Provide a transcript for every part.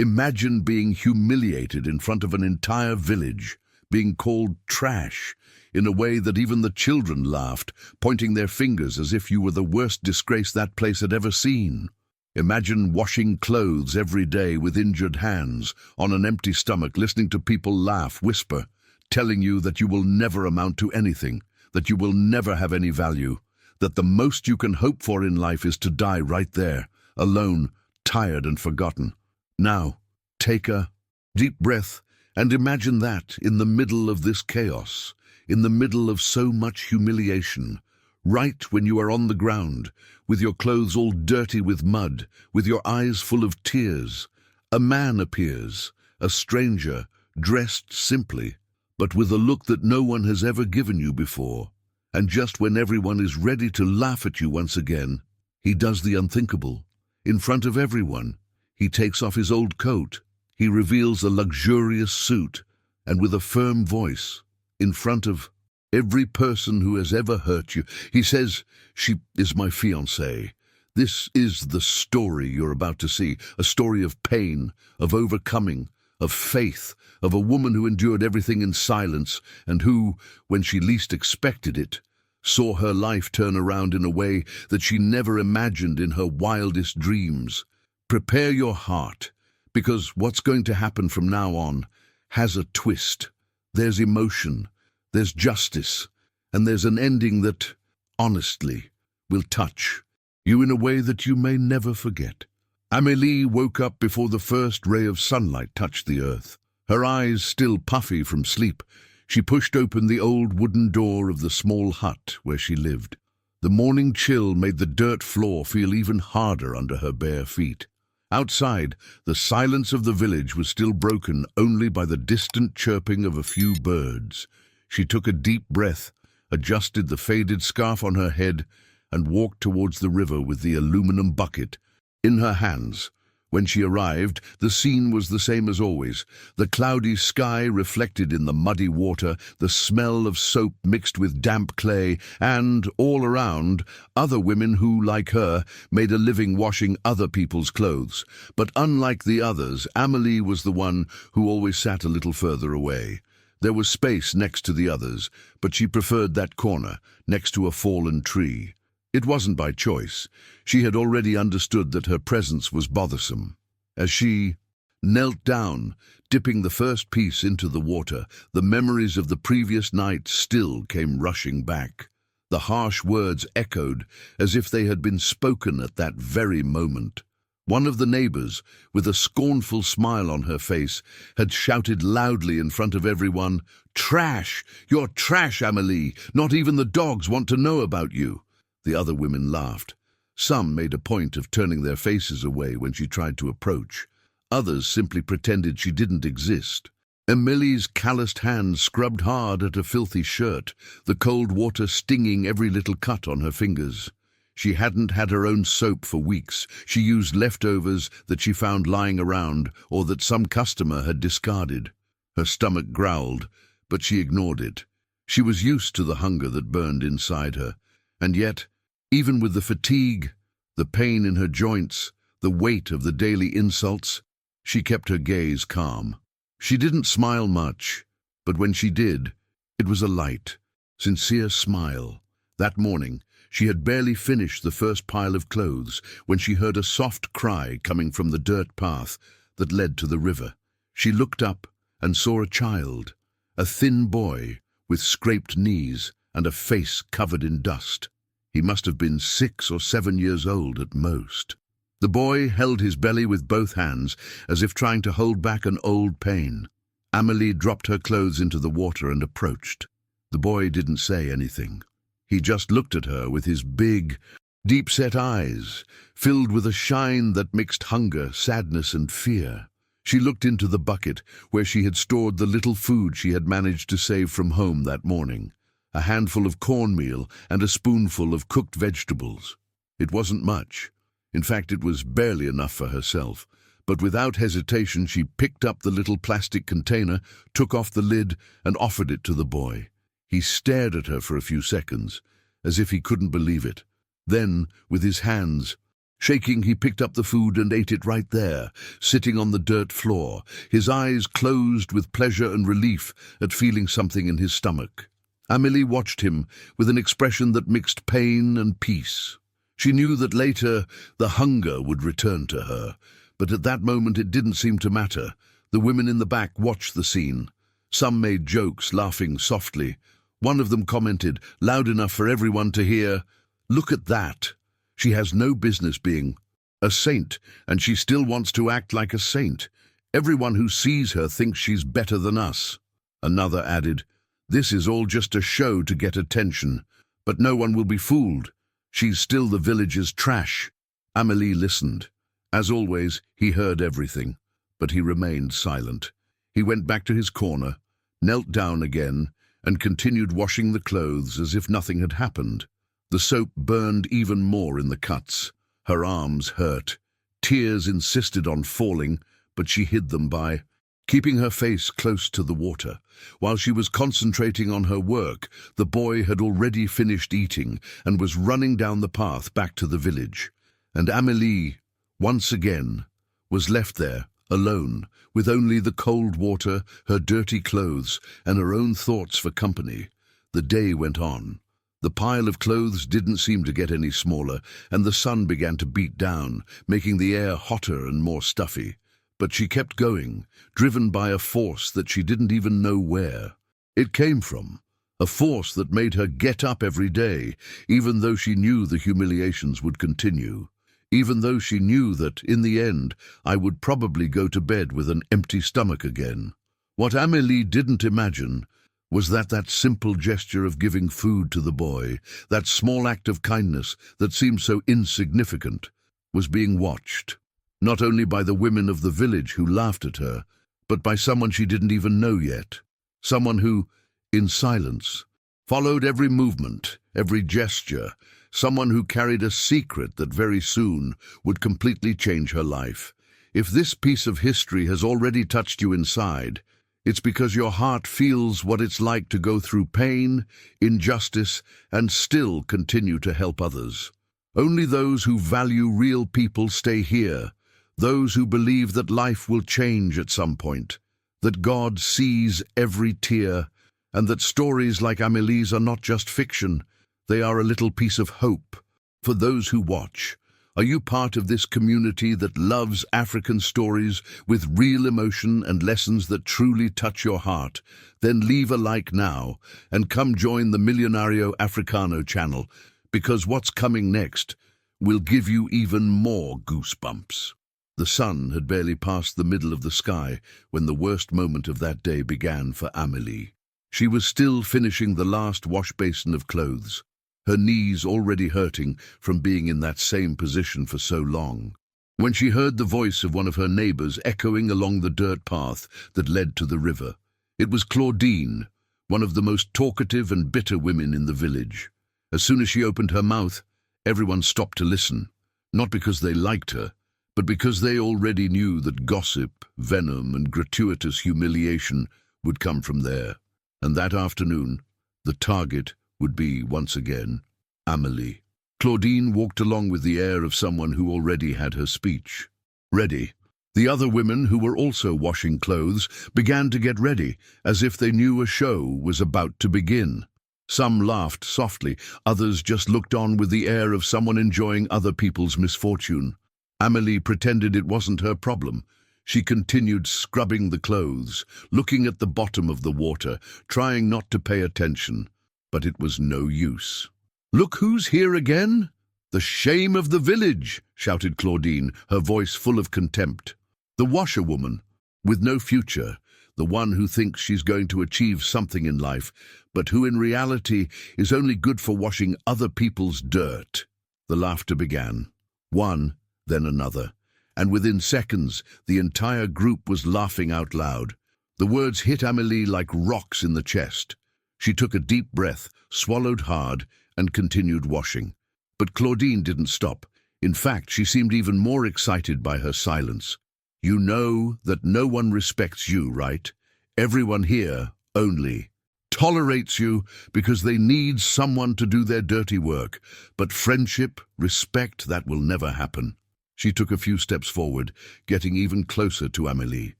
Imagine being humiliated in front of an entire village, being called trash, in a way that even the children laughed, pointing their fingers as if you were the worst disgrace that place had ever seen. Imagine washing clothes every day with injured hands, on an empty stomach, listening to people laugh, whisper, telling you that you will never amount to anything, that you will never have any value, that the most you can hope for in life is to die right there, alone, tired and forgotten. Now, take a deep breath and imagine that in the middle of this chaos, in the middle of so much humiliation, right when you are on the ground, with your clothes all dirty with mud, with your eyes full of tears, a man appears, a stranger, dressed simply, but with a look that no one has ever given you before. And just when everyone is ready to laugh at you once again, he does the unthinkable. In front of everyone, he takes off his old coat, he reveals a luxurious suit, and with a firm voice, in front of every person who has ever hurt you, he says, "She is my fiancée. This is the story you're about to see, a story of pain, of overcoming, of faith, of a woman who endured everything in silence and who, when she least expected it, saw her life turn around in a way that she never imagined in her wildest dreams. Prepare your heart, because what's going to happen from now on has a twist. There's emotion, there's justice, and there's an ending that, honestly, will touch you in a way that you may never forget." Maëlle woke up before the first ray of sunlight touched the earth. Her eyes still puffy from sleep, she pushed open the old wooden door of the small hut where she lived. The morning chill made the dirt floor feel even harder under her bare feet. Outside, the silence of the village was still broken only by the distant chirping of a few birds. She took a deep breath, adjusted the faded scarf on her head, and walked towards the river with the aluminum bucket in her hands. When she arrived, the scene was the same as always. The cloudy sky reflected in the muddy water, the smell of soap mixed with damp clay, and, all around, other women who, like her, made a living washing other people's clothes. But unlike the others, Maëlle was the one who always sat a little further away. There was space next to the others, but she preferred that corner, next to a fallen tree. It wasn't by choice. She had already understood that her presence was bothersome. As she knelt down, dipping the first piece into the water, the memories of the previous night still came rushing back. The harsh words echoed as if they had been spoken at that very moment. One of the neighbors, with a scornful smile on her face, had shouted loudly in front of everyone, "Trash! You're trash, Maëlle! Not even the dogs want to know about you!" The other women laughed. Some made a point of turning their faces away when she tried to approach. Others simply pretended she didn't exist. Maëlle's calloused hands scrubbed hard at a filthy shirt, the cold water stinging every little cut on her fingers. She hadn't had her own soap for weeks. She used leftovers that she found lying around or that some customer had discarded. Her stomach growled, but she ignored it. She was used to the hunger that burned inside her. And yet, even with the fatigue, the pain in her joints, the weight of the daily insults, she kept her gaze calm. She didn't smile much, but when she did, it was a light, sincere smile. That morning, she had barely finished the first pile of clothes when she heard a soft cry coming from the dirt path that led to the river. She looked up and saw a child, a thin boy with scraped knees and a face covered in dust. He must have been 6 or 7 years old at most. The boy held his belly with both hands, as if trying to hold back an old pain. Maëlle dropped her clothes into the water and approached. The boy didn't say anything. He just looked at her with his big, deep-set eyes, filled with a shine that mixed hunger, sadness, and fear. She looked into the bucket where she had stored the little food she had managed to save from home that morning. A handful of cornmeal and a spoonful of cooked vegetables. It wasn't much. In fact, it was barely enough for herself. But without hesitation, she picked up the little plastic container, took off the lid, and offered it to the boy. He stared at her for a few seconds, as if he couldn't believe it. Then, with his hands, Shaking, he picked up the food and ate it right there, sitting on the dirt floor, his eyes closed with pleasure and relief at feeling something in his stomach. Amélie watched him with an expression that mixed pain and peace. She knew that later the hunger would return to her, but at that moment it didn't seem to matter. The women in the back watched the scene. Some made jokes, laughing softly. One of them commented, loud enough for everyone to hear, "Look at that. She has no business being a saint, and she still wants to act like a saint. Everyone who sees her thinks she's better than us." Another added, "This is all just a show to get attention, but no one will be fooled. She's still the village's trash." Amélie listened. As always, he heard everything, but he remained silent. He went back to his corner, knelt down again, and continued washing the clothes as if nothing had happened. The soap burned even more in the cuts. Her arms hurt. Tears insisted on falling, but she hid them by keeping her face close to the water. While she was concentrating on her work, the boy had already finished eating and was running down the path back to the village. And Amélie, once again, was left there, alone, with only the cold water, her dirty clothes, and her own thoughts for company. The day went on. The pile of clothes didn't seem to get any smaller, and the sun began to beat down, making the air hotter and more stuffy. But she kept going, driven by a force that she didn't even know where it came from, a force that made her get up every day, even though she knew the humiliations would continue, even though she knew that, in the end, I would probably go to bed with an empty stomach again. What Amélie didn't imagine was that simple gesture of giving food to the boy, that small act of kindness that seemed so insignificant, was being watched, not only by the women of the village who laughed at her, but by someone she didn't even know yet, someone who, in silence, followed every movement, every gesture, someone who carried a secret that very soon would completely change her life. If this piece of history has already touched you inside, it's because your heart feels what it's like to go through pain, injustice, and still continue to help others. Only those who value real people stay here, those who believe that life will change at some point, that God sees every tear, and that stories like Amélie's are not just fiction, they are a little piece of hope for those who watch. Are you part of this community that loves African stories with real emotion and lessons that truly touch your heart? Then leave a like now and come join the Milionario Africano channel, because what's coming next will give you even more goosebumps. The sun had barely passed the middle of the sky when the worst moment of that day began for Amélie. She was still finishing the last wash basin of clothes, her knees already hurting from being in that same position for so long, when she heard the voice of one of her neighbors echoing along the dirt path that led to the river. It was Claudine, one of the most talkative and bitter women in the village. As soon as she opened her mouth, everyone stopped to listen, not because they liked her, but because they already knew that gossip, venom, and gratuitous humiliation would come from there. And that afternoon, the target would be, once again, Amélie. Claudine walked along with the air of someone who already had her speech ready. The other women, who were also washing clothes, began to get ready, as if they knew a show was about to begin. Some laughed softly, others just looked on with the air of someone enjoying other people's misfortune. Amélie pretended it wasn't her problem. She continued scrubbing the clothes, looking at the bottom of the water, trying not to pay attention. But it was no use. "Look who's here again! The shame of the village!" shouted Claudine, her voice full of contempt. The washerwoman, with no future, the one who thinks she's going to achieve something in life, but who in reality is only good for washing other people's dirt. The laughter began, one, then another, and within seconds the entire group was laughing out loud. The words hit Amélie like rocks in the chest. She took a deep breath, swallowed hard, and continued washing. But Claudine didn't stop. In fact, she seemed even more excited by her silence. "You know that no one respects you, right? Everyone here only tolerates you because they need someone to do their dirty work. But friendship, respect, that will never happen. She took a few steps forward, getting even closer to Maëlle.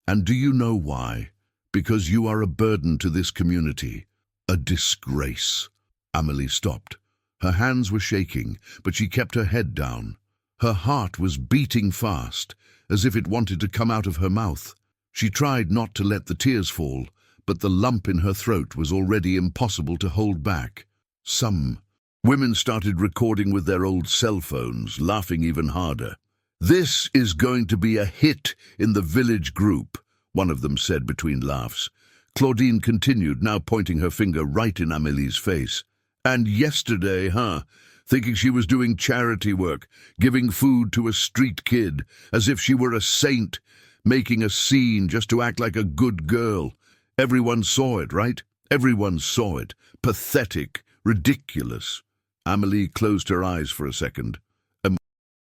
And do you know why? Because you are a burden to this community. A disgrace. Maëlle stopped. Her hands were shaking, but she kept her head down. Her heart was beating fast, as if it wanted to come out of her mouth. She tried not to let the tears fall, but the lump in her throat was already impossible to hold back. Some women started recording with their old cell phones, laughing even harder. "This is going to be a hit in the village group," one of them said between laughs. Claudine continued, now pointing her finger right in Amelie's face. "And yesterday, thinking she was doing charity work, giving food to a street kid, as if she were a saint, making a scene just to act like a good girl. Everyone saw it, right? Everyone saw it. Pathetic, ridiculous." Maëlle closed her eyes for a second. An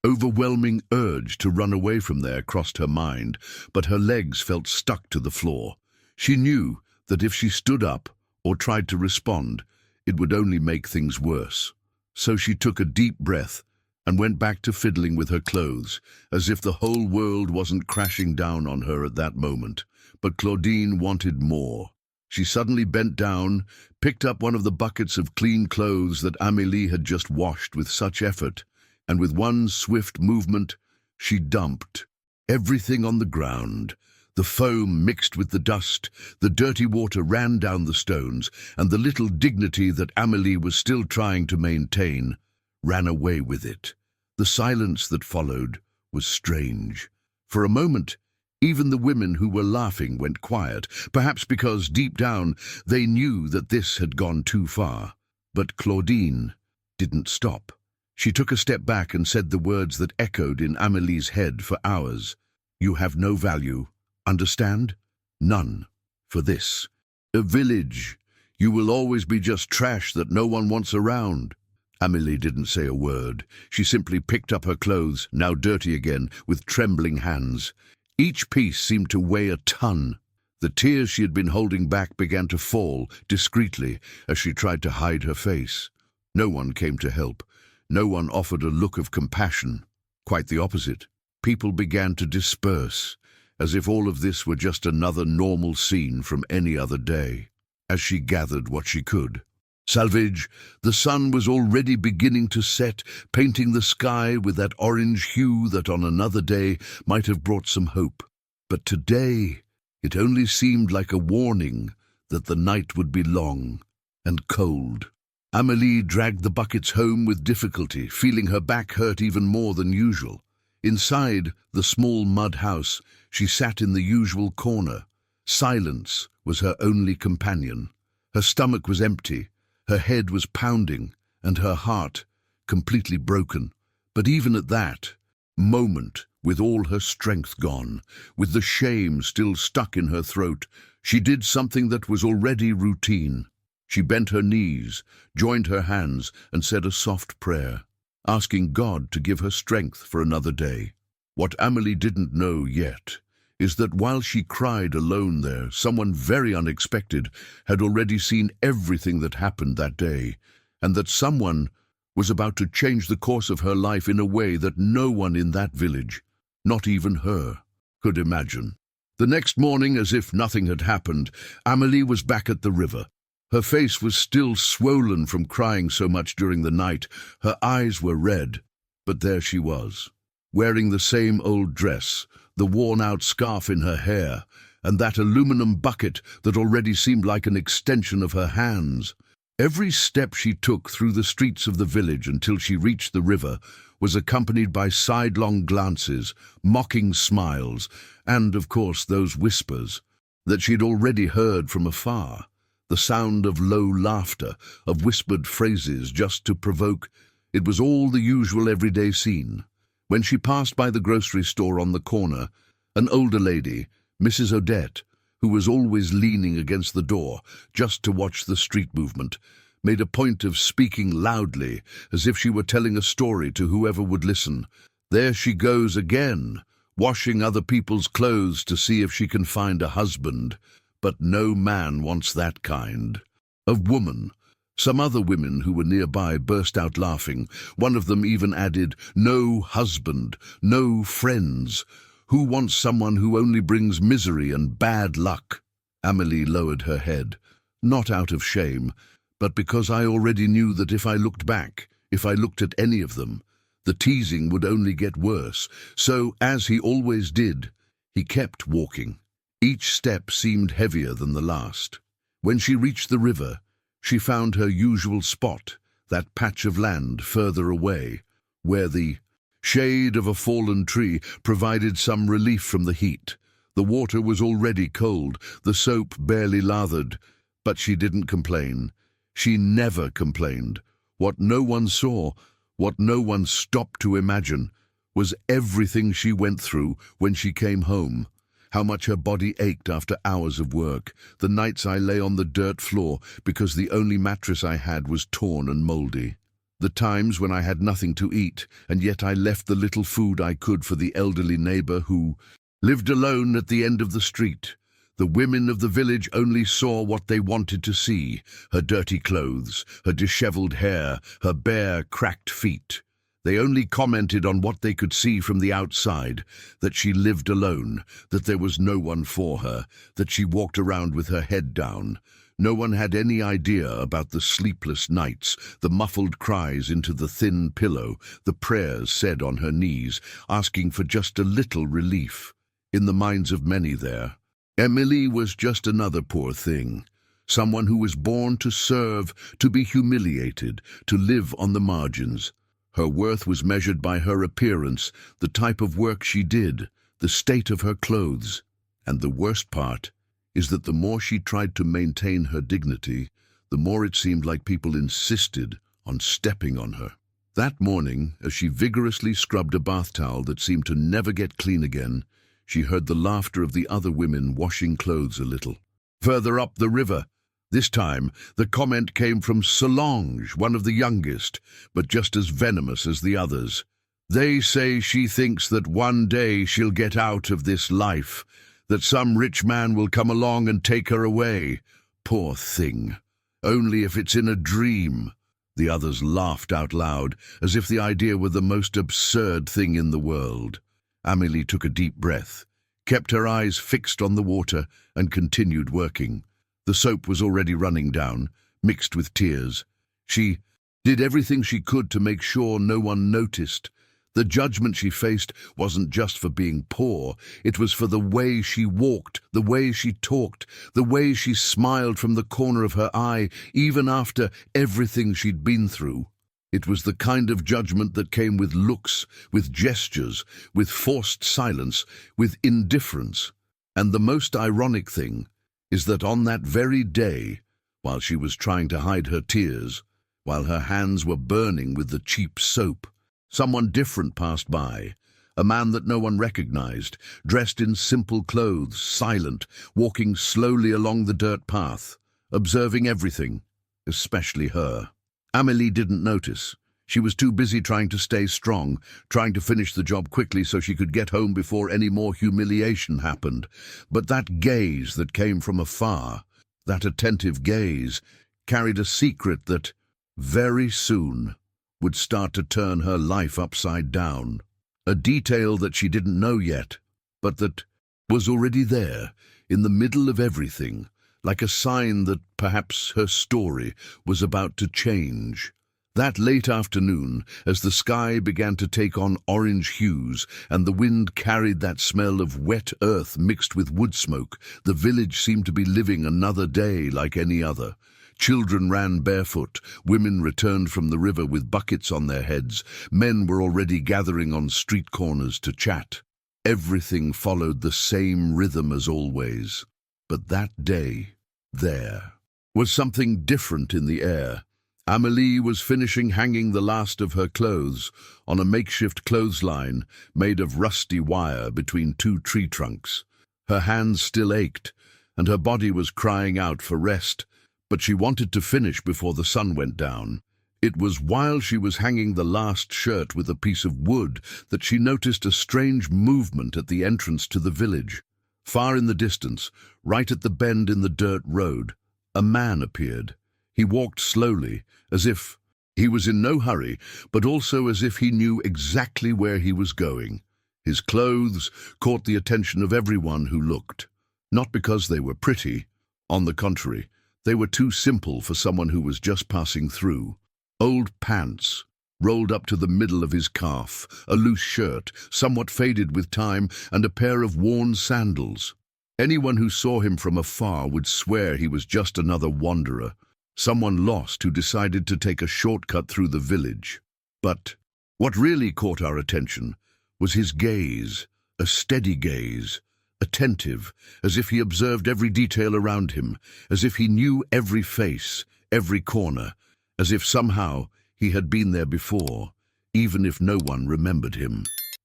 overwhelming urge to run away from there crossed her mind, but her legs felt stuck to the floor. She knew that if she stood up or tried to respond, it would only make things worse. So she took a deep breath and went back to fiddling with her clothes, as if the whole world wasn't crashing down on her at that moment. But Claudine wanted more. She suddenly bent down, picked up one of the buckets of clean clothes that Maëlle had just washed with such effort, and with one swift movement, she dumped everything on the ground. The foam mixed with the dust, the dirty water ran down the stones, and the little dignity that Maëlle was still trying to maintain ran away with it. The silence that followed was strange. For a moment, even the women who were laughing went quiet, perhaps because deep down they knew that this had gone too far. But Claudine didn't stop. She took a step back and said the words that echoed in Amelie's head for hours. "You have no value. Understand? None. For this. A village. You will always be just trash that no one wants around." Maëlle didn't say a word. She simply picked up her clothes, now dirty again, with trembling hands. Each piece seemed to weigh a ton. The tears she had been holding back began to fall, discreetly, as she tried to hide her face. No one came to help. No one offered a look of compassion. Quite the opposite. People began to disperse, as if all of this were just another normal scene from any other day. As she gathered what she could. Salvage, the sun was already beginning to set, painting the sky with that orange hue that on another day might have brought some hope. But today, it only seemed like a warning that the night would be long and cold. Maëlle dragged the buckets home with difficulty, feeling her back hurt even more than usual. Inside the small mud house, she sat in the usual corner. Silence was her only companion. Her stomach was empty, her head was pounding, and her heart completely broken. But even at that moment, with all her strength gone, with the shame still stuck in her throat, she did something that was already routine. She bent her knees, joined her hands, and said a soft prayer, asking God to give her strength for another day. What Maëlle didn't know yet is that while she cried alone there, someone very unexpected had already seen everything that happened that day, and that someone was about to change the course of her life in a way that no one in that village, not even her, could imagine. The next morning, as if nothing had happened, Maëlle was back at the river. Her face was still swollen from crying so much during the night. Her eyes were red, but there she was, wearing the same old dress, the worn-out scarf in her hair, and that aluminum bucket that already seemed like an extension of her hands. Every step she took through the streets of the village until she reached the river was accompanied by sidelong glances, mocking smiles, and, of course, those whispers that she'd already heard from afar. The sound of low laughter, of whispered phrases just to provoke. It was all the usual everyday scene. When she passed by the grocery store on the corner, an older lady, Mrs. Odette, who was always leaning against the door just to watch the street movement, made a point of speaking loudly, as if she were telling a story to whoever would listen. There she goes again, washing other people's clothes to see if she can find a husband. But no man wants that kind. A woman. Some other women who were nearby burst out laughing. One of them even added, "No husband, no friends. Who wants someone who only brings misery and bad luck?" Maëlle lowered her head, not out of shame, but because I already knew that if I looked back, if I looked at any of them, the teasing would only get worse. So, as he always did, he kept walking. Each step seemed heavier than the last. When she reached the river, she found her usual spot, that patch of land further away, where the shade of a fallen tree provided some relief from the heat. The water was already cold, the soap barely lathered, but she didn't complain. She never complained. What no one saw, what no one stopped to imagine, was everything she went through when she came home. How much her body ached after hours of work, the nights I lay on the dirt floor because the only mattress I had was torn and mouldy. The times when I had nothing to eat, and yet I left the little food I could for the elderly neighbor who lived alone at the end of the street. The women of the village only saw what they wanted to see, her dirty clothes, her disheveled hair, her bare, cracked feet. They only commented on what they could see from the outside, that she lived alone, that there was no one for her, that she walked around with her head down. No one had any idea about the sleepless nights, the muffled cries into the thin pillow, the prayers said on her knees, asking for just a little relief. In the minds of many there, Maëlle was just another poor thing, someone who was born to serve, to be humiliated, to live on the margins. Her worth was measured by her appearance, the type of work she did, the state of her clothes. And the worst part is that the more she tried to maintain her dignity, the more it seemed like people insisted on stepping on her. That morning, as she vigorously scrubbed a bath towel that seemed to never get clean again, she heard the laughter of the other women washing clothes a little. Further up the river, this time, the comment came from Solange, one of the youngest, but just as venomous as the others. "They say she thinks that one day she'll get out of this life, that some rich man will come along and take her away. Poor thing. Only if it's in a dream." The others laughed out loud, as if the idea were the most absurd thing in the world. Maëlle took a deep breath, kept her eyes fixed on the water, and continued working. The soap was already running down, mixed with tears. She did everything she could to make sure no one noticed. The judgment she faced wasn't just for being poor, it was for the way she walked, the way she talked, the way she smiled from the corner of her eye, even after everything she'd been through. It was the kind of judgment that came with looks, with gestures, with forced silence, with indifference. And the most ironic thing is that on that very day, while she was trying to hide her tears, while her hands were burning with the cheap soap, someone different passed by, a man that no one recognized, dressed in simple clothes, silent, walking slowly along the dirt path, observing everything, especially her. Maëlle didn't notice. She was too busy trying to stay strong, trying to finish the job quickly so she could get home before any more humiliation happened. But that gaze that came from afar, that attentive gaze, carried a secret that, very soon, would start to turn her life upside down. A detail that she didn't know yet, but that was already there, in the middle of everything, like a sign that perhaps her story was about to change. That late afternoon, as the sky began to take on orange hues and the wind carried that smell of wet earth mixed with wood smoke, the village seemed to be living another day like any other. Children ran barefoot, women returned from the river with buckets on their heads, men were already gathering on street corners to chat. Everything followed the same rhythm as always. But that day, there, was something different in the air. Maëlle was finishing hanging the last of her clothes on a makeshift clothesline made of rusty wire between two tree trunks. Her hands still ached, and her body was crying out for rest, but she wanted to finish before the sun went down. It was while she was hanging the last shirt with a piece of wood that she noticed a strange movement at the entrance to the village. Far in the distance, right at the bend in the dirt road, a man appeared. He walked slowly, as if he was in no hurry, but also as if he knew exactly where he was going. His clothes caught the attention of everyone who looked. Not because they were pretty. On the contrary, they were too simple for someone who was just passing through. Old pants, rolled up to the middle of his calf, a loose shirt, somewhat faded with time, and a pair of worn sandals. Anyone who saw him from afar would swear he was just another wanderer, someone lost who decided to take a shortcut through the village. But what really caught our attention was his gaze, a steady gaze, attentive, as if he observed every detail around him, as if he knew every face, every corner, as if somehow he had been there before, even if no one remembered him.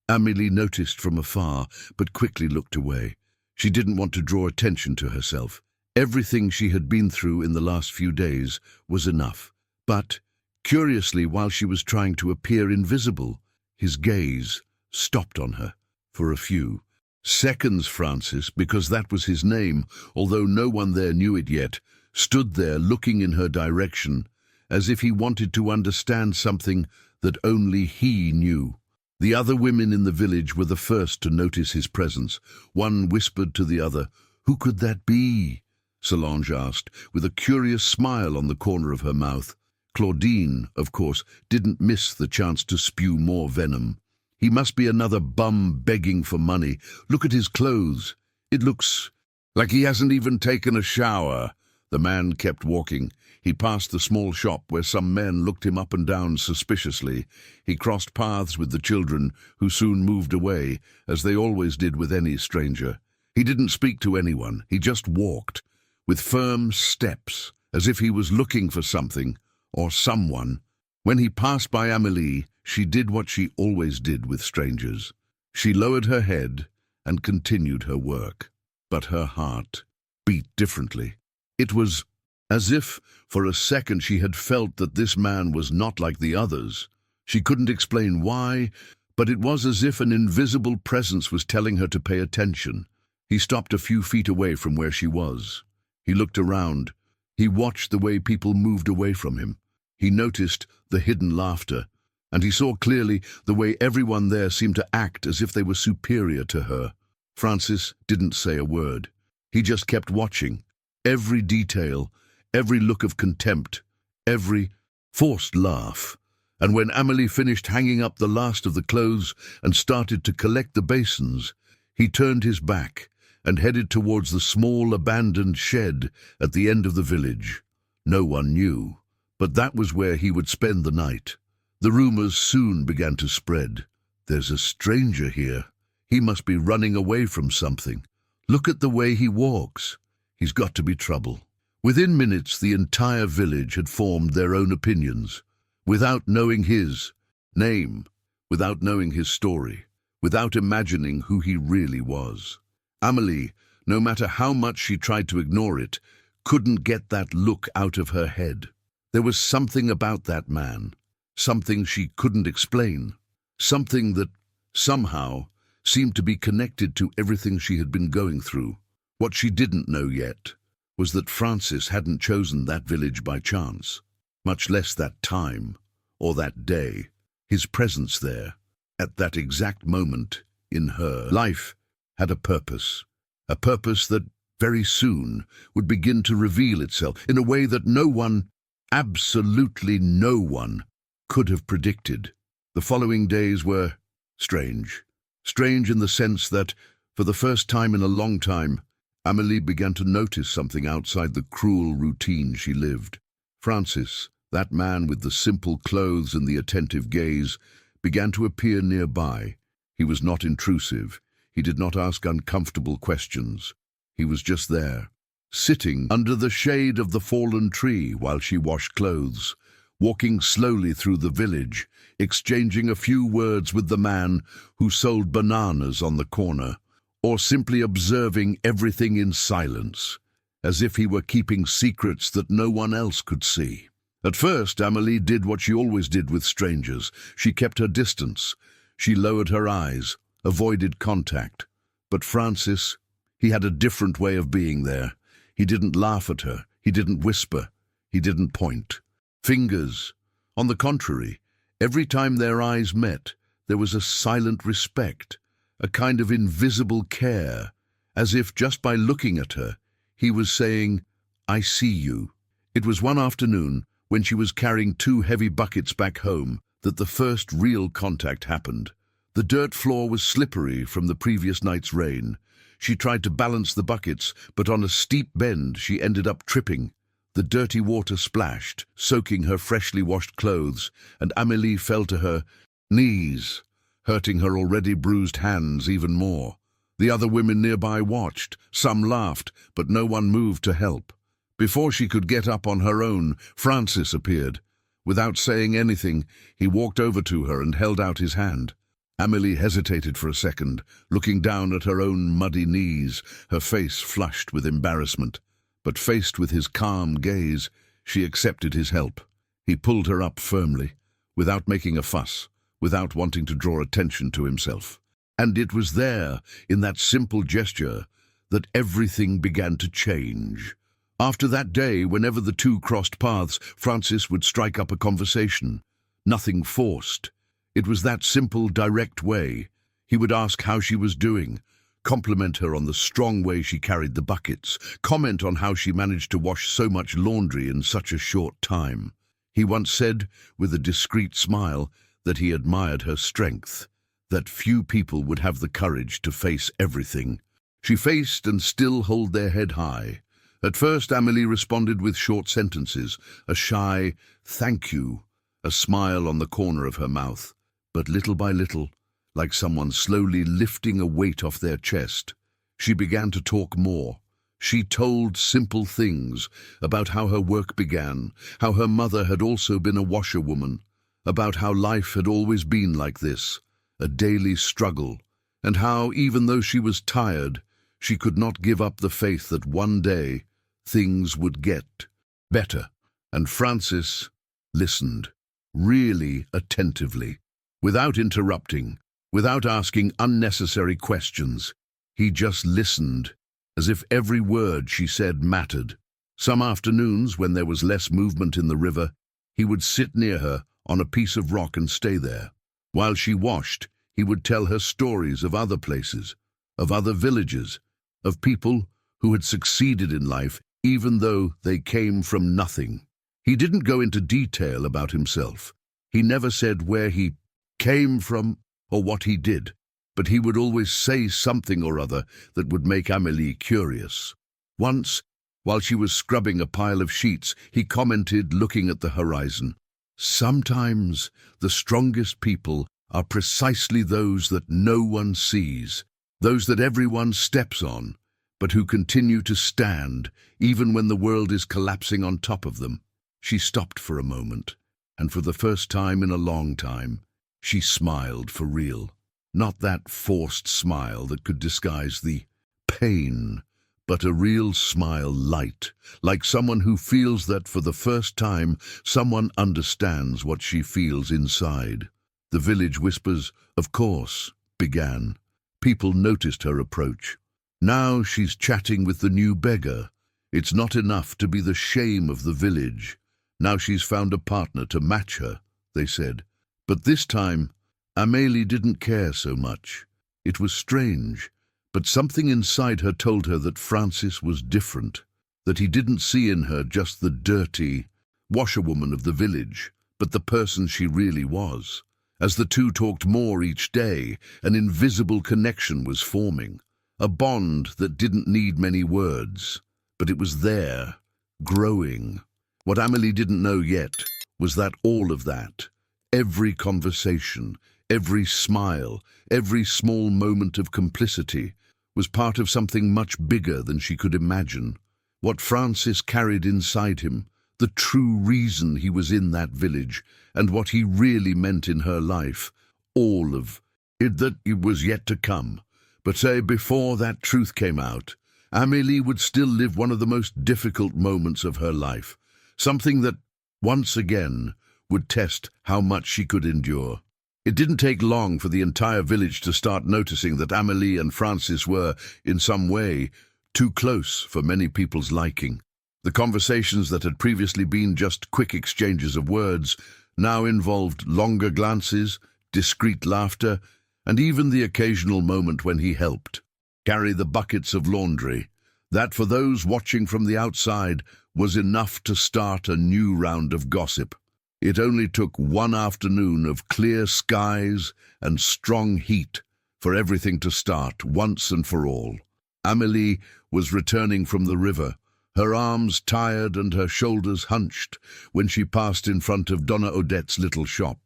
Amélie noticed from afar, but quickly looked away. She didn't want to draw attention to herself. Everything she had been through in the last few days was enough. But, curiously, while she was trying to appear invisible, his gaze stopped on her for a few seconds. Francis, because that was his name, although no one there knew it yet, stood there looking in her direction, as if he wanted to understand something that only he knew. The other women in the village were the first to notice his presence. One whispered to the other, "Who could that be?" Solange asked, with a curious smile on the corner of her mouth. Claudine, of course, didn't miss the chance to spew more venom. "He must be another bum begging for money. Look at his clothes. It looks like he hasn't even taken a shower." The man kept walking. He passed the small shop where some men looked him up and down suspiciously. He crossed paths with the children, who soon moved away, as they always did with any stranger. He didn't speak to anyone. He just walked, with firm steps, as if he was looking for something or someone. When he passed by Amélie, she did what she always did with strangers. She lowered her head and continued her work. But her heart beat differently. It was as if, for a second, she had felt that this man was not like the others. She couldn't explain why, but it was as if an invisible presence was telling her to pay attention. He stopped a few feet away from where she was. He looked around. He watched the way people moved away from him. He noticed the hidden laughter, and he saw clearly the way everyone there seemed to act as if they were superior to her. Francis didn't say a word. He just kept watching. Every detail, every look of contempt, every forced laugh. And when Amélie finished hanging up the last of the clothes and started to collect the basins, he turned his back and headed towards the small abandoned shed at the end of the village. No one knew, but that was where he would spend the night. The rumors soon began to spread. "There's a stranger here. He must be running away from something. Look at the way he walks. He's got to be trouble." Within minutes, the entire village had formed their own opinions, without knowing his name, without knowing his story, without imagining who he really was. Amélie, no matter how much she tried to ignore it, couldn't get that look out of her head. There was something about that man, something she couldn't explain, something that, somehow, seemed to be connected to everything she had been going through. What she didn't know yet was that Francis hadn't chosen that village by chance, much less that time or that day. His presence there, at that exact moment in her life, had a purpose that very soon would begin to reveal itself in a way that no one, absolutely no one, could have predicted. The following days were strange. Strange in the sense that, for the first time in a long time, Amélie began to notice something outside the cruel routine she lived. Francis, that man with the simple clothes and the attentive gaze, began to appear nearby. He was not intrusive. He did not ask uncomfortable questions. He was just there, sitting under the shade of the fallen tree while she washed clothes, walking slowly through the village, exchanging a few words with the man who sold bananas on the corner, or simply observing everything in silence, as if he were keeping secrets that no one else could see. At first, Amélie did what she always did with strangers. She kept her distance. She lowered her eyes, avoided contact. But Francis, he had a different way of being there. He didn't laugh at her. He didn't whisper. He didn't point. Fingers. On the contrary, every time their eyes met, there was a silent respect, a kind of invisible care, as if just by looking at her, he was saying, "I see you." It was one afternoon, when she was carrying 2 heavy buckets back home, that the first real contact happened. The dirt floor was slippery from the previous night's rain. She tried to balance the buckets, but on a steep bend she ended up tripping. The dirty water splashed, soaking her freshly washed clothes, and Amélie fell to her knees, hurting her already bruised hands even more. The other women nearby watched. Some laughed, but no one moved to help. Before she could get up on her own, Francis appeared. Without saying anything, he walked over to her and held out his hand. Amélie hesitated for a second, looking down at her own muddy knees, her face flushed with embarrassment. But faced with his calm gaze, she accepted his help. He pulled her up firmly, without making a fuss, without wanting to draw attention to himself. And it was there, in that simple gesture, that everything began to change. After that day, whenever the two crossed paths, Francis would strike up a conversation. Nothing forced. It was that simple, direct way. He would ask how she was doing, compliment her on the strong way she carried the buckets, comment on how she managed to wash so much laundry in such a short time. He once said, with a discreet smile, that he admired her strength, that few people would have the courage to face everything. She faced and still hold their head high. At first, Amélie responded with short sentences, a shy "thank you," a smile on the corner of her mouth. But little by little, like someone slowly lifting a weight off their chest, she began to talk more. She told simple things about how her work began, how her mother had also been a washerwoman, about how life had always been like this, a daily struggle, and how, even though she was tired, she could not give up the faith that one day things would get better. And Francis listened, really attentively, without interrupting, without asking unnecessary questions. He just listened, as if every word she said mattered. Some afternoons, when there was less movement in the river, he would sit near her on a piece of rock and stay there. While she washed, he would tell her stories of other places, of other villages, of people who had succeeded in life even though they came from nothing. He didn't go into detail about himself. He never said where he came from or what he did, but he would always say something or other that would make Amélie curious. Once, while she was scrubbing a pile of sheets, he commented, looking at the horizon, "Sometimes the strongest people are precisely those that no one sees, those that everyone steps on, but who continue to stand even when the world is collapsing on top of them." She stopped for a moment, and for the first time in a long time, she smiled for real. Not that forced smile that could disguise the pain, but a real smile, light, like someone who feels that for the first time someone understands what she feels inside. The village whispers, "Of course," began. People noticed her approach. "Now she's chatting with the new beggar. It's not enough to be the shame of the village. Now she's found a partner to match her," they said. But this time, Amélie didn't care so much. It was strange, but something inside her told her that Francis was different, that he didn't see in her just the dirty washerwoman of the village, but the person she really was. As the two talked more each day, an invisible connection was forming, a bond that didn't need many words, but it was there, growing. What Amélie didn't know yet was that all of that, every conversation, every smile, every small moment of complicity, was part of something much bigger than she could imagine. What Francis carried inside him, the true reason he was in that village, and what he really meant in her life, all of it that it was yet to come. But say, before that truth came out, Amélie would still live one of the most difficult moments of her life, something that, once again, would test how much she could endure. It didn't take long for the entire village to start noticing that Amélie and Francis were, in some way, too close for many people's liking. The conversations that had previously been just quick exchanges of words now involved longer glances, discreet laughter, and even the occasional moment when he helped carry the buckets of laundry. That, for those watching from the outside, was enough to start a new round of gossip. It only took one afternoon of clear skies and strong heat for everything to start once and for all. Amélie was returning from the river, her arms tired and her shoulders hunched, when she passed in front of Donna Odette's little shop.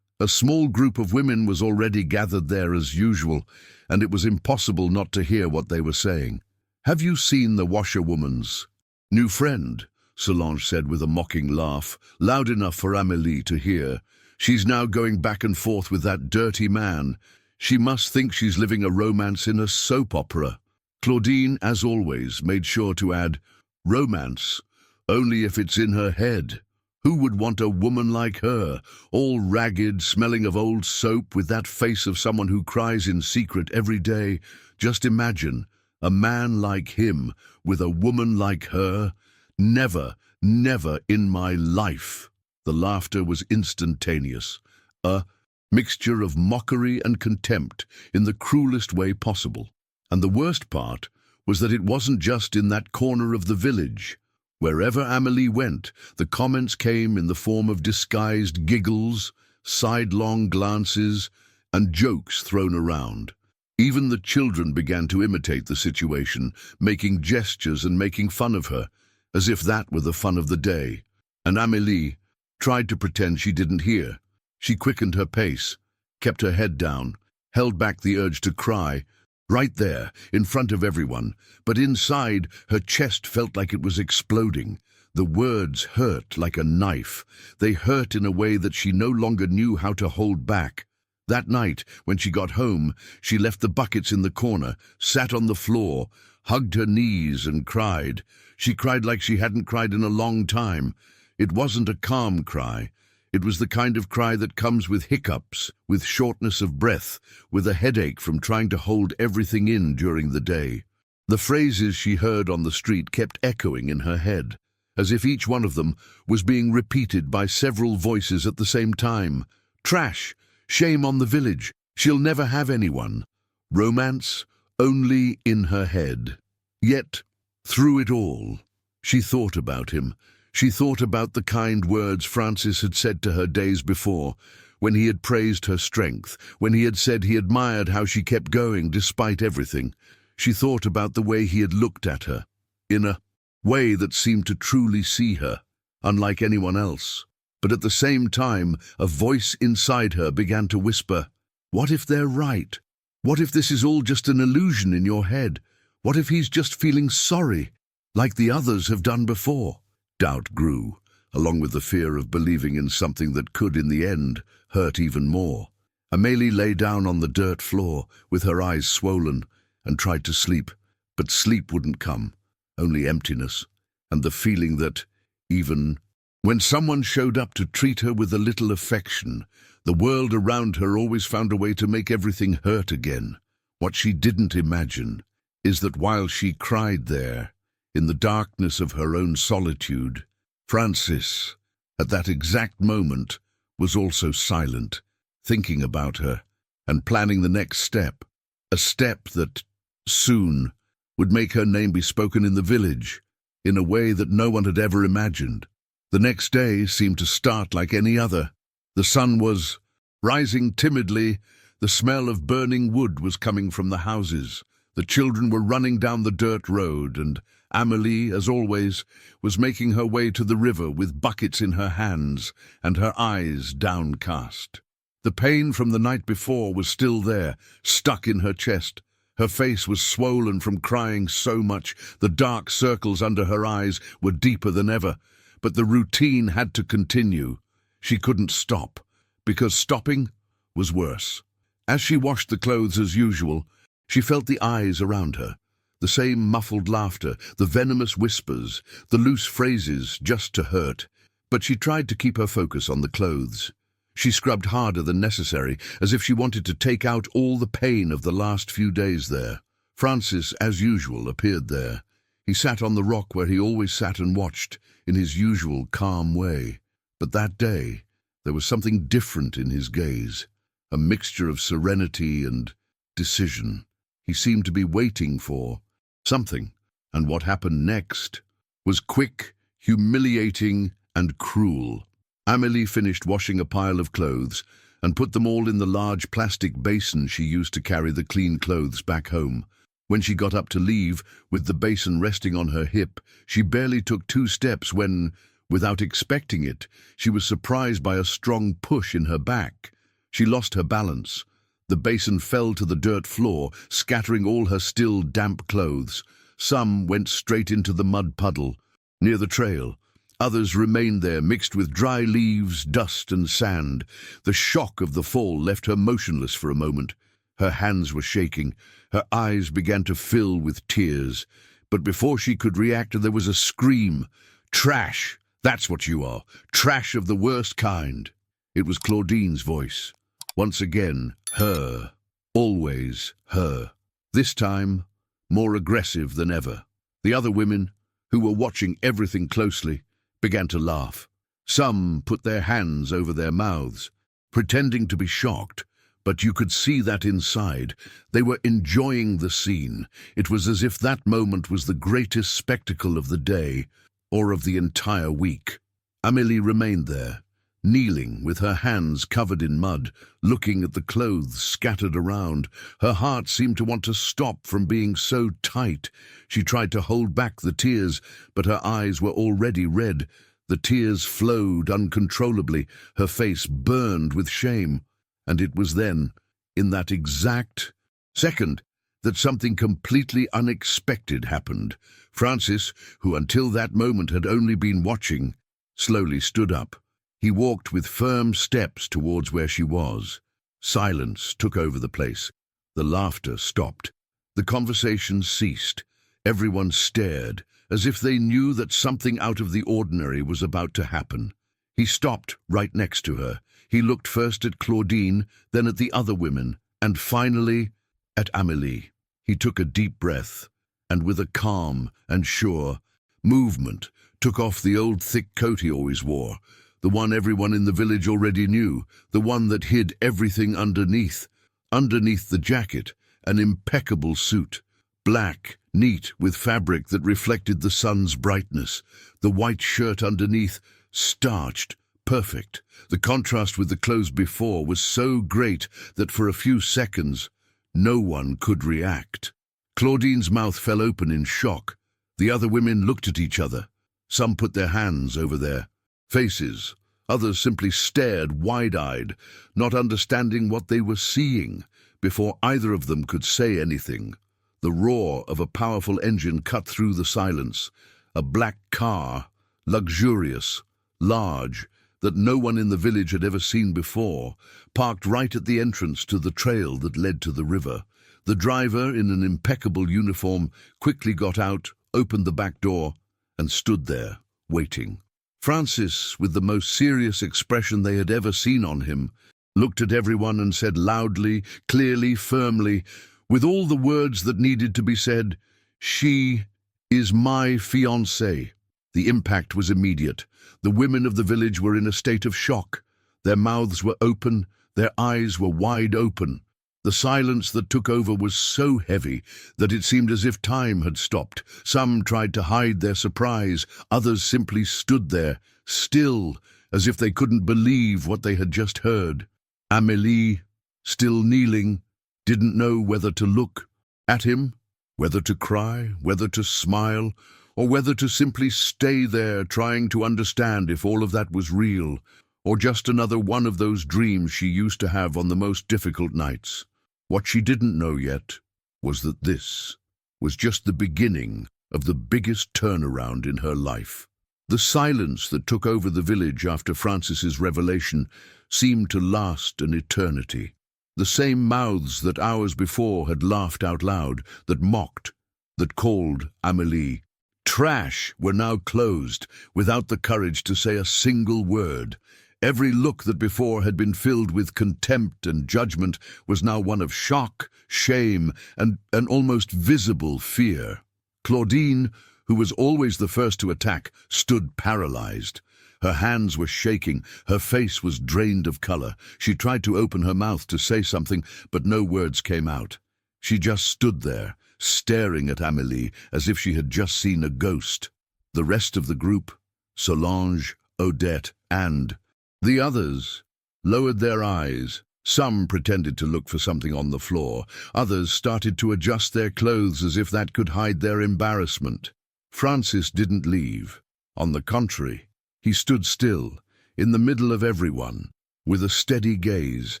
A small group of women was already gathered there as usual, and it was impossible not to hear what they were saying. "Have you seen the washerwoman's new friend?" Solange said with a mocking laugh, loud enough for Amélie to hear. "She's now going back and forth with that dirty man. She must think she's living a romance in a soap opera." Claudine, as always, made sure to add, "Romance, only if it's in her head. Who would want a woman like her, all ragged, smelling of old soap, with that face of someone who cries in secret every day? Just imagine, a man like him, with a woman like her. Never, never in my life." The laughter was instantaneous, a mixture of mockery and contempt in the cruelest way possible. And the worst part was that it wasn't just in that corner of the village. Wherever Amélie went, the comments came in the form of disguised giggles, sidelong glances, and jokes thrown around. Even the children began to imitate the situation, making gestures and making fun of her, as if that were the fun of the day. And Amélie tried to pretend she didn't hear. She quickened her pace, kept her head down, held back the urge to cry, right there, in front of everyone, but inside, her chest felt like it was exploding. The words hurt like a knife. They hurt in a way that she no longer knew how to hold back. That night, when she got home, she left the buckets in the corner, sat on the floor, hugged her knees and cried. She cried like she hadn't cried in a long time. It wasn't a calm cry. It was the kind of cry that comes with hiccups, with shortness of breath, with a headache from trying to hold everything in during the day. The phrases she heard on the street kept echoing in her head, as if each one of them was being repeated by several voices at the same time. Trash, shame on the village, she'll never have anyone. Romance, only in her head. Yet, through it all, she thought about him. She thought about the kind words Francis had said to her days before, when he had praised her strength, when he had said he admired how she kept going despite everything. She thought about the way he had looked at her, in a way that seemed to truly see her, unlike anyone else. But at the same time, a voice inside her began to whisper, "What if they're right? What if this is all just an illusion in your head? What if he's just feeling sorry, like the others have done before?" Doubt grew, along with the fear of believing in something that could, in the end, hurt even more. Amélie lay down on the dirt floor, with her eyes swollen, and tried to sleep. But sleep wouldn't come, only emptiness, and the feeling that, even when someone showed up to treat her with a little affection, the world around her always found a way to make everything hurt again. What she didn't imagine is that while she cried there, in the darkness of her own solitude, Francis, at that exact moment, was also silent, thinking about her and planning the next step, a step that, soon, would make her name be spoken in the village, in a way that no one had ever imagined. The next day seemed to start like any other. The sun was rising timidly, the smell of burning wood was coming from the houses, the children were running down the dirt road, and Amélie, as always, was making her way to the river with buckets in her hands and her eyes downcast. The pain from the night before was still there, stuck in her chest. Her face was swollen from crying so much. The dark circles under her eyes were deeper than ever. But the routine had to continue. She couldn't stop, because stopping was worse. As she washed the clothes as usual, she felt the eyes around her. The same muffled laughter, the venomous whispers, the loose phrases just to hurt. But she tried to keep her focus on the clothes. She scrubbed harder than necessary, as if she wanted to take out all the pain of the last few days there. Francis, as usual, appeared there. He sat on the rock where he always sat and watched, in his usual calm way. But that day, there was something different in his gaze, a mixture of serenity and decision. He seemed to be waiting for something, and what happened next was quick, humiliating, and cruel. Amélie finished washing a pile of clothes and put them all in the large plastic basin she used to carry the clean clothes back home. When she got up to leave, with the basin resting on her hip, she barely took 2 steps when, without expecting it, she was surprised by a strong push in her back. She lost her balance. The basin fell to the dirt floor, scattering all her still damp clothes. Some went straight into the mud puddle near the trail. Others remained there, mixed with dry leaves, dust, and sand. The shock of the fall left her motionless for a moment. Her hands were shaking. Her eyes began to fill with tears. But before she could react, there was a scream. "Trash! That's what you are. Trash of the worst kind." It was Claudine's voice. Once again, her. Always her. This time, more aggressive than ever. The other women, who were watching everything closely, began to laugh. Some put their hands over their mouths, pretending to be shocked, but you could see that inside they were enjoying the scene. It was as if that moment was the greatest spectacle of the day, or of the entire week. Amélie remained there, kneeling with her hands covered in mud, looking at the clothes scattered around. Her heart seemed to want to stop from being so tight. She tried to hold back the tears, but her eyes were already red. The tears flowed uncontrollably. Her face burned with shame. And it was then, in that exact second, that something completely unexpected happened. Francis, who until that moment had only been watching, slowly stood up. He walked with firm steps towards where she was. Silence took over the place. The laughter stopped. The conversation ceased. Everyone stared, as if they knew that something out of the ordinary was about to happen. He stopped right next to her. He looked first at Claudine, then at the other women, and finally at Amélie. He took a deep breath, and with a calm and sure movement, took off the old thick coat he always wore, the one everyone in the village already knew, the one that hid everything underneath. Underneath the jacket, an impeccable suit, black, neat, with fabric that reflected the sun's brightness. The white shirt underneath, starched, perfect. The contrast with the clothes before was so great that for a few seconds, no one could react. Claudine's mouth fell open in shock. The other women looked at each other. Some put their hands over their faces. Others simply stared wide-eyed, not understanding what they were seeing. Before either of them could say anything, the roar of a powerful engine cut through the silence. A black car, luxurious, large, that no one in the village had ever seen before, parked right at the entrance to the trail that led to the river. The driver, in an impeccable uniform, quickly got out, opened the back door, and stood there, waiting. Francis, with the most serious expression they had ever seen on him, looked at everyone and said loudly, clearly, firmly, with all the words that needed to be said, "She is my fiancée." The impact was immediate. The women of the village were in a state of shock. Their mouths were open, their eyes were wide open. The silence that took over was so heavy that it seemed as if time had stopped. Some tried to hide their surprise, others simply stood there, still, as if they couldn't believe what they had just heard. Amélie, still kneeling, didn't know whether to look at him, whether to cry, whether to smile, or whether to simply stay there trying to understand if all of that was real, or just another one of those dreams she used to have on the most difficult nights. What she didn't know yet was that this was just the beginning of the biggest turnaround in her life. The silence that took over the village after Francis's revelation seemed to last an eternity. The same mouths that hours before had laughed out loud, that mocked, that called Amélie trash, were now closed, without the courage to say a single word. Every look that before had been filled with contempt and judgment was now one of shock, shame, and an almost visible fear. Claudine, who was always the first to attack, stood paralyzed. Her hands were shaking, her face was drained of color. She tried to open her mouth to say something, but no words came out. She just stood there, staring at Amélie as if she had just seen a ghost. The rest of the group, Solange, Odette, and the others, lowered their eyes. Some pretended to look for something on the floor. Others started to adjust their clothes as if that could hide their embarrassment. Francis didn't leave. On the contrary, he stood still, in the middle of everyone, with a steady gaze,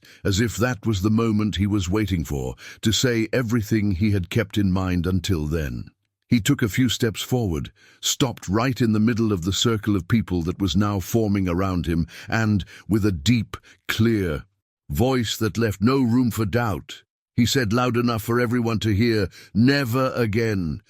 as if that was the moment he was waiting for, to say everything he had kept in mind until then. He took a few steps forward, stopped right in the middle of the circle of people that was now forming around him, and, with a deep, clear voice that left no room for doubt, he said loud enough for everyone to hear, never again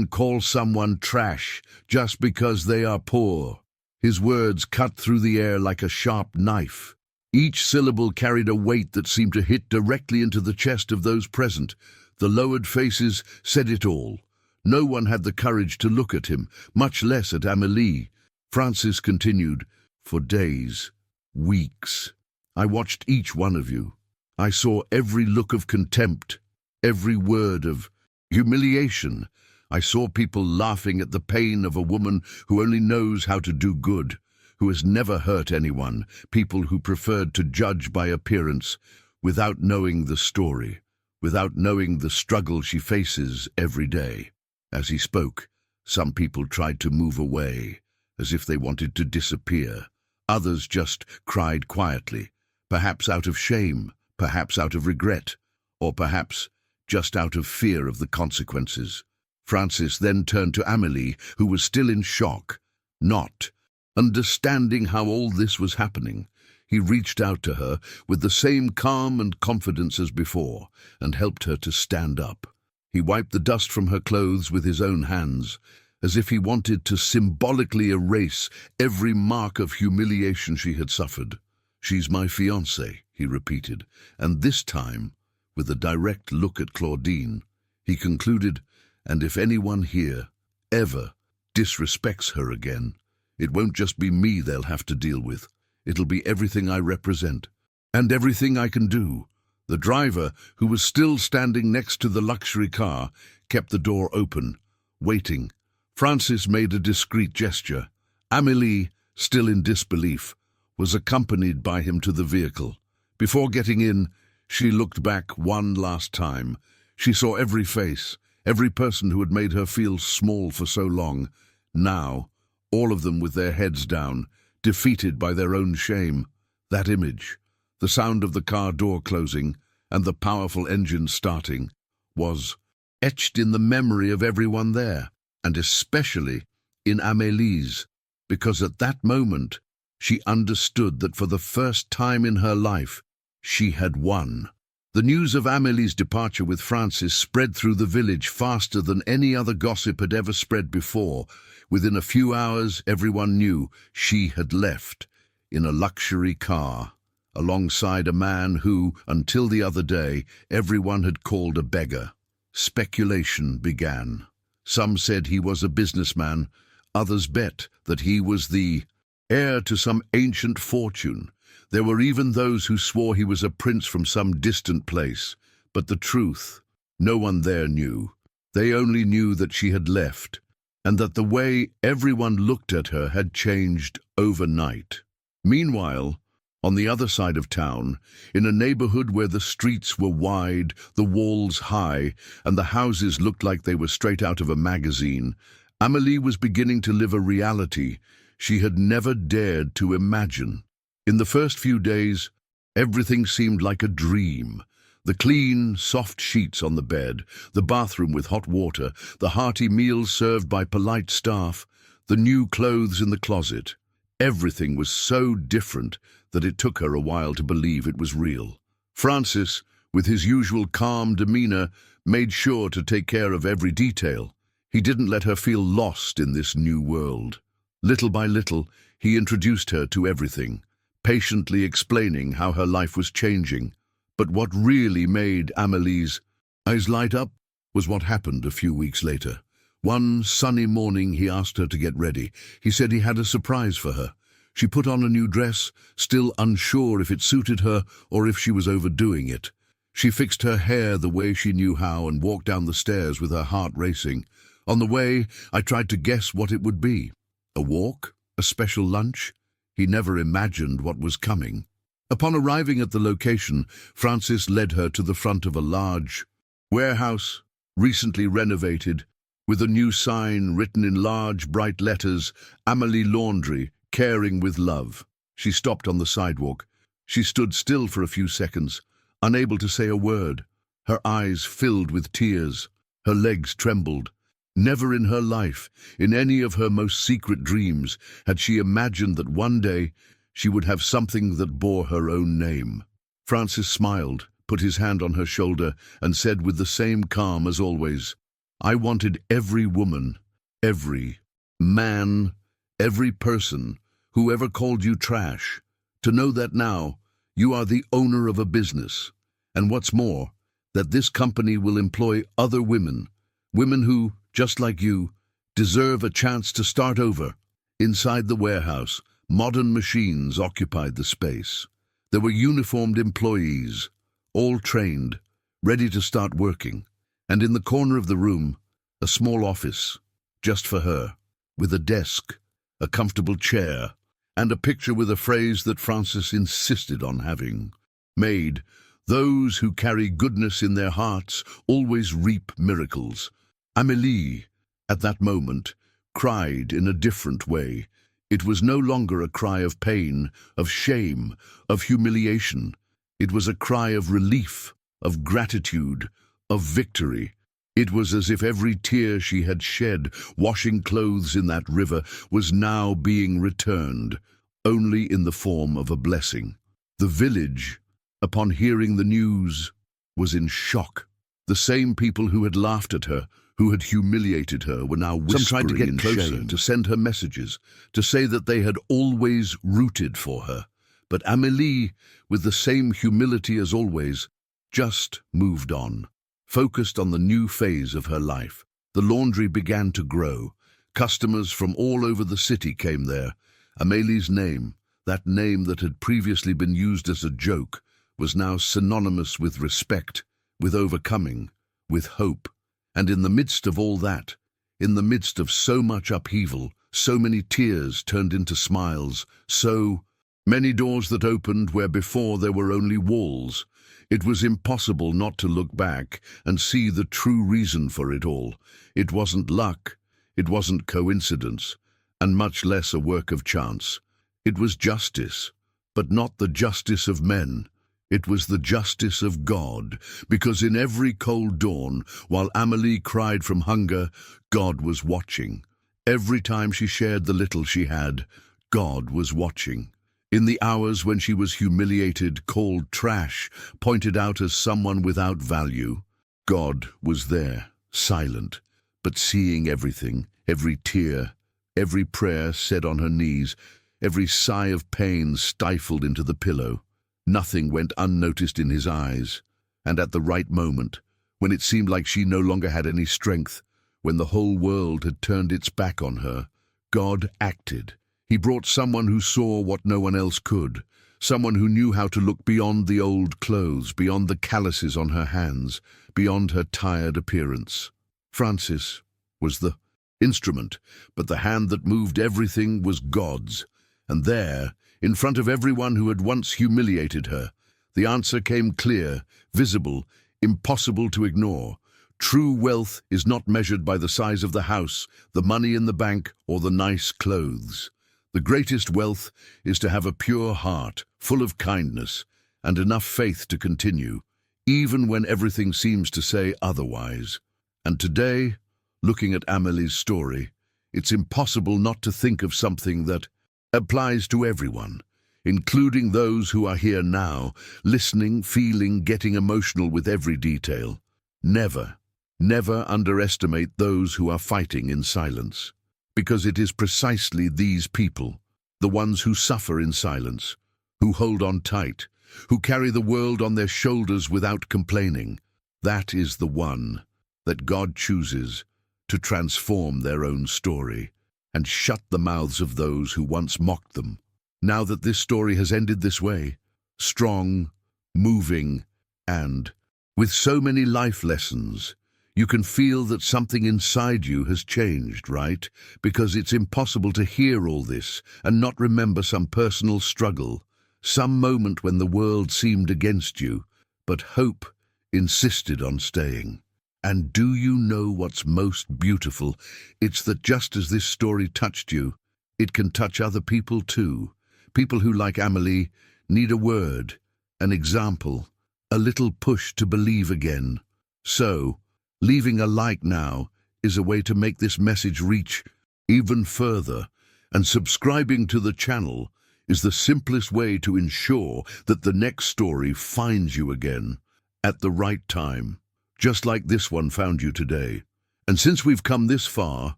call someone trash just because they are poor." His words cut through the air like a sharp knife. Each syllable carried a weight that seemed to hit directly into the chest of those present. The lowered faces said it all. No one had the courage to look at him, much less at Amélie. Francis continued, "For days, weeks, I watched each one of you. I saw every look of contempt, every word of humiliation. I saw people laughing at the pain of a woman who only knows how to do good, who has never hurt anyone, people who preferred to judge by appearance, without knowing the story, without knowing the struggle she faces every day." As he spoke, some people tried to move away, as if they wanted to disappear. Others just cried quietly, perhaps out of shame, perhaps out of regret, or perhaps just out of fear of the consequences. Francis then turned to Amélie, who was still in shock, not understanding how all this was happening. He reached out to her with the same calm and confidence as before, and helped her to stand up. He wiped the dust from her clothes with his own hands, as if he wanted to symbolically erase every mark of humiliation she had suffered. "She's my fiancée," he repeated, and this time, with a direct look at Claudine, he concluded, "And if anyone here ever disrespects her again, it won't just be me they'll have to deal with. It'll be everything I represent, and everything I can do." The driver, who was still standing next to the luxury car, kept the door open, waiting. Francis made a discreet gesture. Amélie, still in disbelief, was accompanied by him to the vehicle. Before getting in, she looked back one last time. She saw every face, every person who had made her feel small for so long. Now, all of them with their heads down, defeated by their own shame. That image, the sound of the car door closing and the powerful engine starting, was etched in the memory of everyone there, and especially in Amélie's, because at that moment she understood that for the first time in her life she had won. The news of Amélie's departure with Francis spread through the village faster than any other gossip had ever spread before. Within a few hours, everyone knew she had left in a luxury car, alongside a man who, until the other day, everyone had called a beggar. Speculation began. Some said he was a businessman, others bet that he was the heir to some ancient fortune. There were even those who swore he was a prince from some distant place. But the truth, no one there knew. They only knew that she had left, and that the way everyone looked at her had changed overnight. Meanwhile, on the other side of town, in a neighborhood where the streets were wide, the walls high, and the houses looked like they were straight out of a magazine, Amélie was beginning to live a reality she had never dared to imagine. In the first few days, everything seemed like a dream. The clean, soft sheets on the bed, the bathroom with hot water, the hearty meals served by polite staff, the new clothes in the closet. Everything was so different that it took her a while to believe it was real. Francis, with his usual calm demeanor, made sure to take care of every detail. He didn't let her feel lost in this new world. Little by little, he introduced her to everything, patiently explaining how her life was changing. But what really made Amélie's eyes light up was what happened a few weeks later. One sunny morning he asked her to get ready. He said he had a surprise for her. She put on a new dress, still unsure if it suited her or if she was overdoing it. She fixed her hair the way she knew how and walked down the stairs with her heart racing. On the way, I tried to guess what it would be. A walk? A special lunch? He never imagined what was coming. Upon arriving at the location, Francis led her to the front of a large warehouse, recently renovated, with a new sign written in large, bright letters, Amélie Laundry, caring with love. She stopped on the sidewalk. She stood still for a few seconds, unable to say a word. Her eyes filled with tears. Her legs trembled. Never in her life, in any of her most secret dreams, had she imagined that one day she would have something that bore her own name. Francis smiled, put his hand on her shoulder, and said with the same calm as always, "I wanted every woman, every man, every person, whoever called you trash, to know that now you are the owner of a business, and what's more, that this company will employ other women, women who, just like you, deserve a chance to start over." Inside the warehouse, modern machines occupied the space. There were uniformed employees, all trained, ready to start working, and in the corner of the room, a small office, just for her, with a desk, a comfortable chair, and a picture with a phrase that Francis insisted on having. Made, "Those who carry goodness in their hearts always reap miracles." Amélie, at that moment, cried in a different way. It was no longer a cry of pain, of shame, of humiliation. It was a cry of relief, of gratitude, of victory. It was as if every tear she had shed, washing clothes in that river, was now being returned, only in the form of a blessing. The village, upon hearing the news, was in shock. The same people who had laughed at her, who had humiliated her, were now whispering. Some tried to get closer, to send her messages, to say that they had always rooted for her. But Amélie, with the same humility as always, just moved on, focused on the new phase of her life. The laundry began to grow. Customers from all over the city came there. Amélie's name, that name that had previously been used as a joke, was now synonymous with respect, with overcoming, with hope. And in the midst of all that, in the midst of so much upheaval, so many tears turned into smiles, so many doors that opened where before there were only walls, it was impossible not to look back and see the true reason for it all. It wasn't luck, it wasn't coincidence, and much less a work of chance. It was justice, but not the justice of men. It was the justice of God, because in every cold dawn, while Amélie cried from hunger, God was watching. Every time she shared the little she had, God was watching. In the hours when she was humiliated, called trash, pointed out as someone without value, God was there, silent, but seeing everything, every tear, every prayer said on her knees, every sigh of pain stifled into the pillow. Nothing went unnoticed in his eyes, and at the right moment, when it seemed like she no longer had any strength, when the whole world had turned its back on her, God acted. He brought someone who saw what no one else could, someone who knew how to look beyond the old clothes, beyond the calluses on her hands, beyond her tired appearance. Francis was the instrument, but the hand that moved everything was God's, and there, in front of everyone who had once humiliated her, the answer came clear, visible, impossible to ignore. True wealth is not measured by the size of the house, the money in the bank, or the nice clothes. The greatest wealth is to have a pure heart, full of kindness, and enough faith to continue, even when everything seems to say otherwise. And today, looking at Amélie's story, it's impossible not to think of something that applies to everyone, including those who are here now, listening, feeling, getting emotional with every detail. Never, never underestimate those who are fighting in silence, because it is precisely these people, the ones who suffer in silence, who hold on tight, who carry the world on their shoulders without complaining. That is the one that God chooses to transform their own story and shut the mouths of those who once mocked them. Now that this story has ended this way, strong, moving, and with so many life lessons, you can feel that something inside you has changed, right? Because it's impossible to hear all this and not remember some personal struggle, some moment when the world seemed against you, but hope insisted on staying. And do you know what's most beautiful? It's that just as this story touched you, it can touch other people too. People who, like Maëlle, need a word, an example, a little push to believe again. So, leaving a like now is a way to make this message reach even further, and subscribing to the channel is the simplest way to ensure that the next story finds you again at the right time, just like this one found you today. And since we've come this far,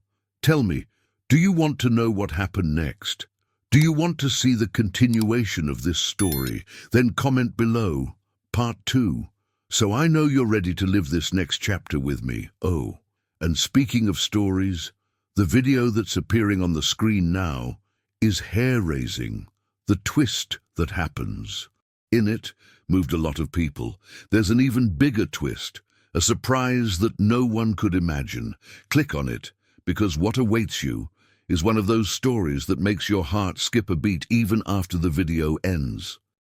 tell me, do you want to know what happened next? Do you want to see the continuation of this story? Then comment below, Part 2, so I know you're ready to live this next chapter with me. Oh, and speaking of stories, the video that's appearing on the screen now is hair-raising. The twist that happens. In it moved a lot of people. There's an even bigger twist, a surprise that no one could imagine. Click on it, because what awaits you is one of those stories that makes your heart skip a beat even after the video ends.